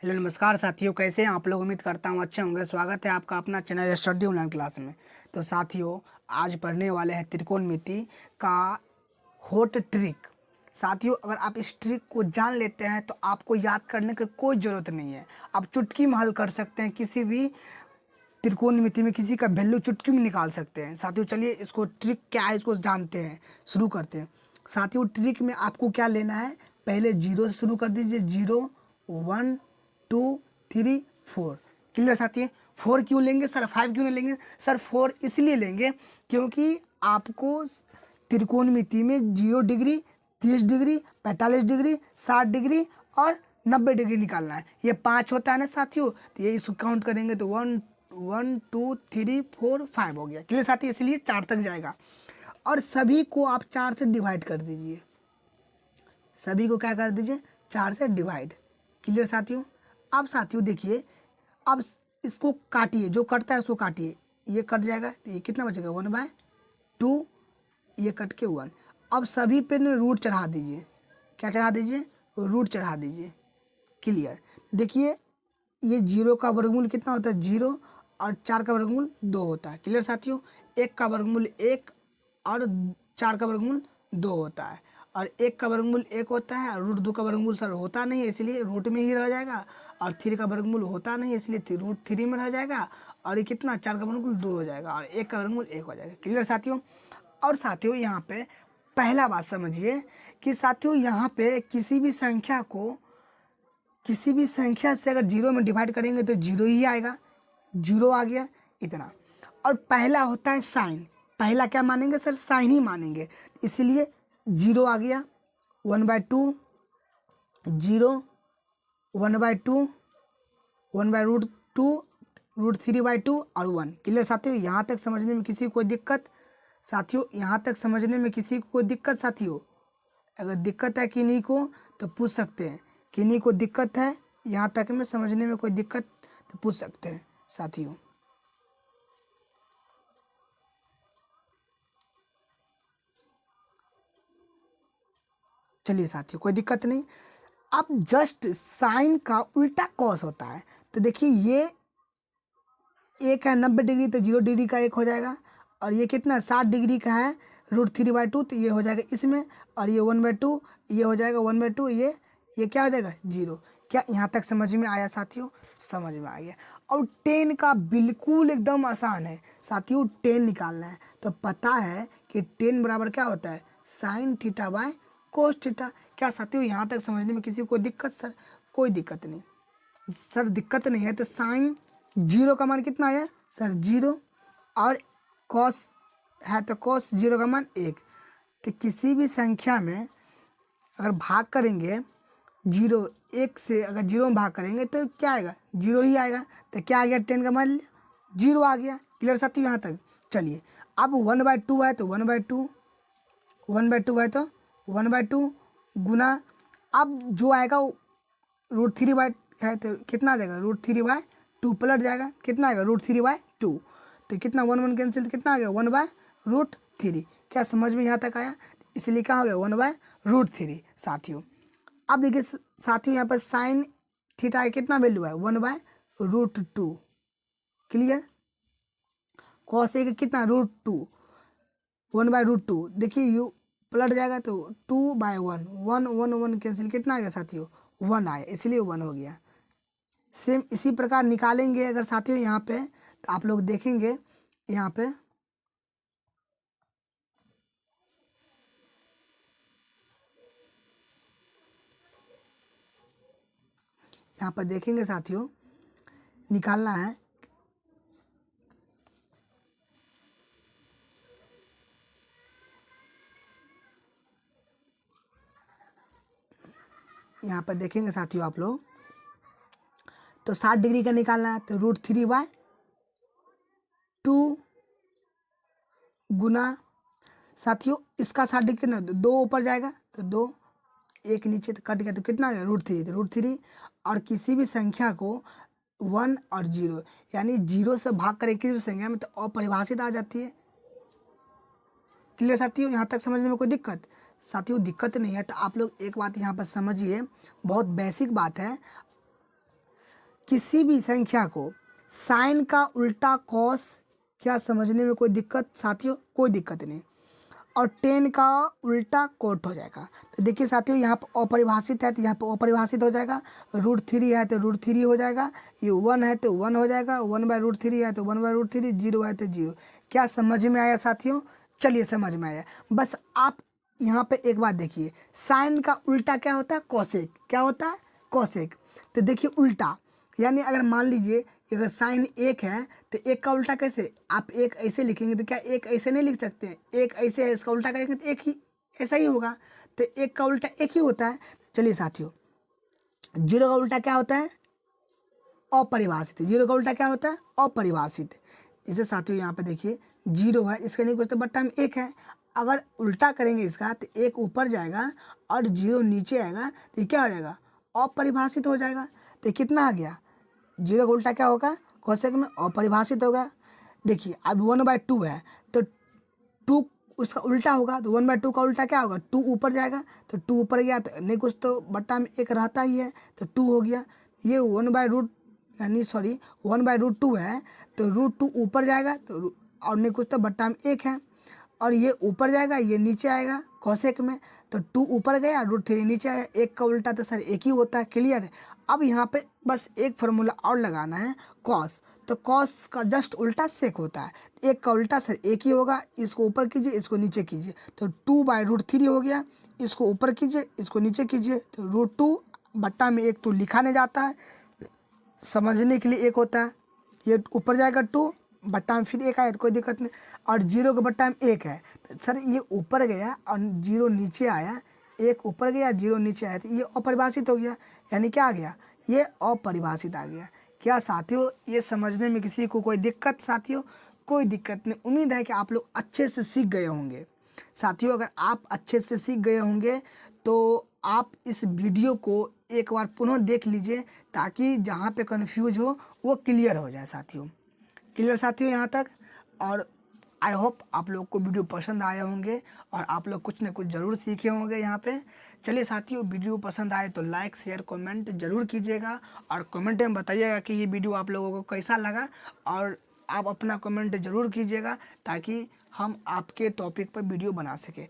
Hello नमस्कार साथियों, कैसे हैं आप लोग। उम्मीद करता हूँ अच्छे होंगे। स्वागत है आपका अपना चैनल स्टडी ऑनलाइन क्लास में। तो साथियों, आज पढ़ने वाले हैं त्रिकोणमिति का हॉट ट्रिक। साथियों, अगर आप इस ट्रिक को जान लेते हैं तो आपको याद करने की कोई ज़रूरत नहीं है। आप चुटकी में हल कर सकते हैं, किसी भी त्रिकोणमिति में किसी का वैल्यू चुटकी में निकाल सकते हैं। साथियों, चलिए इसको ट्रिक क्या है इसको जानते हैं, शुरू करते हैं। साथियों, ट्रिक में आपको क्या लेना है, पहले जीरो से शुरू कर दीजिए। 0 1 2 3 4। क्लियर साथियों। 4 क्यों लेंगे सर, 5 क्यों नहीं लेंगे सर? 4 इसलिए लेंगे क्योंकि आपको त्रिकोणमिति में 0 डिग्री, 30 डिग्री, 45 डिग्री, 60 डिग्री और 90 डिग्री निकालना है। ये 5 होता है ना साथियों, तो ये इसको काउंट करेंगे तो 1 1 2 3 4 5 हो गया। क्लियर साथियों, इसलिए 4 तक जाएगा। और सभी को आप 4 से डिवाइड कर दीजिए। सभी को क्या कर दीजिए, 4 से डिवाइड। क्लियर साथियों। अब साथियों देखिए, अब इसको काटिए, जो कटता है उसको काटिए। ये कट जाएगा तो ये कितना बचेगा, 1/2। ये कट के 1। अब सभी पे ने रूट चढ़ा दीजिए। क्या चढ़ा दीजिए, रूट चढ़ा दीजिए। क्लियर। देखिए, ये 0 का वर्गमूल कितना होता है, 0, और 4 का वर्गमूल 2 होता है। क्लियर साथियों। 1 का वर्गमूल 1 और 4 का वर्गमूल 2 होता है। और 1 का वर्गमूल 1 होता है, और रूट 2 का वर्गमूल सर होता नहीं है, इसलिए रूट में ही रह जाएगा। और 3 का वर्गमूल होता नहीं है, इसलिए रूट 3 में रह जाएगा। और ये कितना, 4 का वर्गमूल 2 हो जाएगा, और 1 का वर्गमूल 1 हो जाएगा। क्लियर साथियों। और साथियों यहाँ पे पहला बात समझिए कि साथियों यहाँ पे किसी भी संख्या से अगर 0 में डिवाइड करेंगे तो 0 ही आएगा। 0 आ गया, इतना। और पहला होता है साइन। पहला क्या मानेंगे सर, साइन ही मानेंगे, इसलिए 0 आ गया। 1/2, 0, 1/2, 1/√2, √3/2 और 1। क्लियर साथियों। यहाँ तक समझने में किसी को कोई दिक्कत? साथियों, यहाँ तक समझने में किसी को कोई दिक्कत? साथियों, अगर दिक्कत है किन्हीं को तो पूछ सकते हैं। किन्हीं को दिक्कत है यहाँ तक में समझने में कोई दिक्कत तो पूछ सकते हैं साथियों। चलिए साथियों, कोई दिक्कत नहीं। अब जस्ट साइन का उल्टा कॉस होता है। तो देखिए, ये एक है 90 डिग्री, तो 0 डिग्री का 1 हो जाएगा। और ये कितना, 60 डिग्री का है, √3/2, तो ये हो जाएगा इसमें। और ये 1/2, ये हो जाएगा 1/2। ये क्या हो जाएगा, 0। क्या यहाँ तक समझ में आया साथियों? समझ में आ गया। और 10 का बिल्कुल एकदम आसान है साथियों। 10 निकालना है तो पता है कि 10 बराबर क्या होता है, sine theta by cos theta. क्या साथियों यहाँ तक समझने में किसी को दिक्कत? सर कोई दिक्कत नहीं सर, दिक्कत नहीं है। तो साइन 0 का मान कितना आया सर, 0। और कॉस है तो कॉस 0 का मान 1। तो किसी भी संख्या में अगर भाग करेंगे 0, 1 से अगर 0 में भाग करेंगे तो क्या आएगा, 0 ही आएगा। तो क्या आ गया, 10 का मान 0 आ गया। क्लियर साथियों यहाँ तक। चलिए, अब 1/2 है तो 1/2, 1/2 है तो 1/2 गुना, अब जो आएगा √3 है तो कितना आ जाएगा, √3/2 पलट जाएगा। कितना आएगा, √3/2। तो कितना, 1 1 कैंसिल, कितना आ गया, 1/√3। क्या समझ में यहाँ तक आया? इसलिए क्या हो गया, 1/√3 साथियों। अब देखिए साथियों, यहाँ पर साइन थीटा का कितना वैल्यू है, 1/√2। क्लियर। कॉस ए का कितना, √2, 1/√2। देखिए यू पलट जाएगा तो 2/1, 1 1 1 कैंसिल, कितना आ गया साथियों, 1 आया, इसलिए 1 हो गया। सेम इसी प्रकार निकालेंगे अगर साथियों यहाँ पे, तो आप लोग देखेंगे यहाँ पे देखेंगे साथियों, निकालना है। यहाँ पर देखेंगे साथियों आप लोग, तो 60 डिग्री का निकालना है तो √3/2 गुना, साथियों इसका 60 डिग्री कितना, 2 ऊपर जाएगा तो 2, 1 नीचे तो कट गया, तो कितना आ गया, √3। तो √3, और किसी भी संख्या को 1 और 0 यानी 0 से भाग कर किसी भी संख्या में तो अपरिभाषित आ जाती है। क्लियर साथियों, यहाँ तक समझने में कोई दिक्कत? साथियों दिक्कत नहीं है। तो आप लोग एक बात यहाँ पर समझिए, बहुत बेसिक बात है। किसी भी संख्या को साइन का उल्टा कॉस, क्या समझने में कोई दिक्कत साथियों? कोई दिक्कत नहीं। और 10 का उल्टा कोट हो जाएगा। तो देखिए साथियों, यहाँ पर अपरिभाषित है तो यहाँ पर अपरिभाषित हो जाएगा, √3 है तो √3 हो जाएगा, ये 1 है तो 1 हो जाएगा, 1/√3 है तो 1/√3, 0 है तो 0। क्या समझ में आया साथियों? चलिए समझ में आया। बस आप यहाँ पे एक बात देखिए, साइन का उल्टा क्या होता है? कोसेक। क्या होता है? कोसेक। तो देखिए उल्टा, यानी अगर मान लीजिए अगर साइन 1 है तो 1 का उल्टा कैसे? आप 1 ऐसे लिखेंगे तो क्या 1 ऐसे नहीं लिख सकते? 1 ऐसे है, इसका उल्टा करेंगे तो 1 ही ऐसा ही होगा। तो 1 का उल्टा 1 ही होता है। चलिए साथियों, 0 का उल्टा क्या होता है? अपरिभाषित। 0 का उल्टा क्या होता है? अपरिभाषित। जैसे साथियों यहाँ पे देखिए 0 है, इसका नहीं कुछ तो बट टाइम 1 है। अगर उल्टा करेंगे इसका तो 1 ऊपर जाएगा और 0 नीचे आएगा तो ये क्या हो जाएगा? अपरिभाषित हो जाएगा। तो कितना आ गया? 0 का उल्टा क्या होगा? कोसेक में अपरिभाषित होगा। देखिए अब 1/2 है तो 2 उसका उल्टा होगा, तो 1/2 का उल्टा क्या होगा? 2 ऊपर जाएगा, तो 2 ऊपर गया तो नहीं कुछ तो बट्टा में 1 रहता ही है, तो 2 हो गया। ये 1/2 है तो √2 ऊपर जाएगा तो और नहीं कुछ तो बट्टा में 1 है, और ये ऊपर जाएगा ये नीचे आएगा कोसेक में, तो 2 ऊपर गया √3 नीचे आया। 1 का उल्टा तो सर 1 ही होता है। क्लियर है? अब यहाँ पे बस एक फार्मूला और लगाना है, कॉस। तो कॉस का जस्ट उल्टा सेक होता है। 1 का उल्टा सर 1 ही होगा, इसको ऊपर कीजिए इसको नीचे कीजिए, तो 2/√3 हो गया। इसको ऊपर कीजिए इसको नीचे कीजिए, तो √2 बट्टा में 1 तो लिखा नहीं जाता है, समझने के लिए 1 होता है। ये ऊपर जाएगा 2 बट्टा में फिर 1 आया तो कोई दिक्कत नहीं। और 0 के बट्टा में 1 है तो सर ये ऊपर गया और 0 नीचे आया, 1 ऊपर गया 0 नीचे आया तो ये अपरिभाषित हो गया। यानी क्या आ गया? ये अपरिभाषित आ गया। क्या साथियों ये समझने में किसी को कोई दिक्कत? साथियों कोई दिक्कत नहीं। उम्मीद है कि आप लोग अच्छे से सीख गए होंगे। साथियों अगर आप अच्छे से सीख गए होंगे तो आप इस वीडियो को एक बार पुनः देख लीजिए, ताकि जहाँ पे कन्फ्यूज हो वो क्लियर हो जाए साथियों। क्लियर साथियों यहाँ तक? और आई होप आप लोग को वीडियो पसंद आए होंगे और आप लोग कुछ न कुछ ज़रूर सीखे होंगे यहाँ पे। चलिए साथियों, वीडियो पसंद आए तो लाइक शेयर कमेंट ज़रूर कीजिएगा, और कमेंट में बताइएगा कि ये वीडियो आप लोगों को कैसा लगा, और आप अपना कमेंट ज़रूर कीजिएगा ताकि हम आपके टॉपिक पर वीडियो बना सकें।